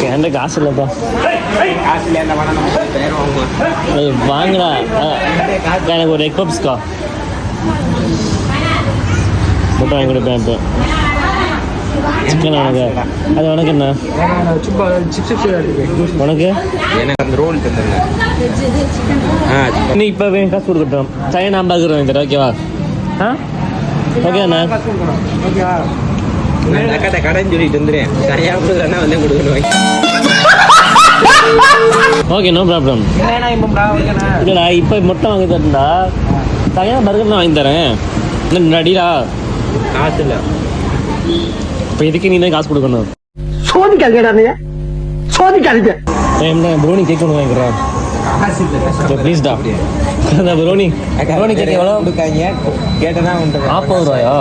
என்கிட்ட காசு இல்லைப்பா. வாங்கடா. எனக்கு ஒரு எக் பப்ஸ்க்கா மட்டும் வாங்கி கொடுப்பேன். இப்போ சிக்கன் உனக்கு, அது உனக்கு என்ன? உனக்கு நீ இப்போ காசு கொடுக்கட்டும். சைனா நான் பார்க்குறேன் இந்த ஓகேவா? ஆ ஓகே அண்ணா. கடைன்னு சொல்லிட்டு வந்துடுறேன். சரியாக வந்து கொடுக்கணும். Okay no problem. இல்லைடா இப்போ மொட்டை வாங்கி தரேன்டா. சரியாக பர்கர் தான் வாங்கி தரேன். என்ன அடிடா காசு இல்லை. இப்போ எதுக்கு நீ தான் காசு கொடுக்கணும்? சோதிக்காதீங்க சோதிக்காதீங்க. ப்ரோனி கேக் ஒன்று வாங்கிக்கிறேன் ப்ளீஸ்டா. ப்ரோனி ப்ரோனி கேக் எவ்வளோ கொடுக்காங்க கேட்டேன்னா 40 ரூபாயா?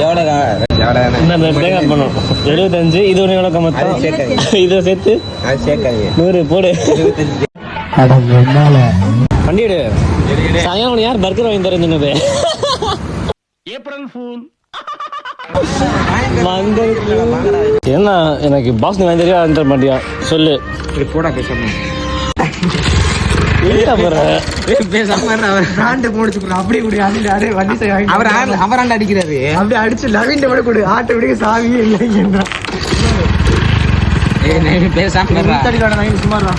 எவ்வளோ பேக்கப் பண்ணும் 75. இது ஒன்று எவ்வளோ கம்மத்தான் இதை சேர்த்து 100 போடு. வண்டிடு சாயங்காலம் யார் பர்கர் வாங்கி தரேன்னு சொன்னது? April fool. என்ன எனக்கு பாஸ் நீ வாங்கி தெரியா தர மாட்டியா? சொல்லு போடா பேசாம. அவராண்ட அடிக்கிறாரு. அப்படி அடிச்சு லவீன் கூட கொடு. ஆட்டை விடுங்க சாவியே இல்லைங்க. பேசாம சுமாரா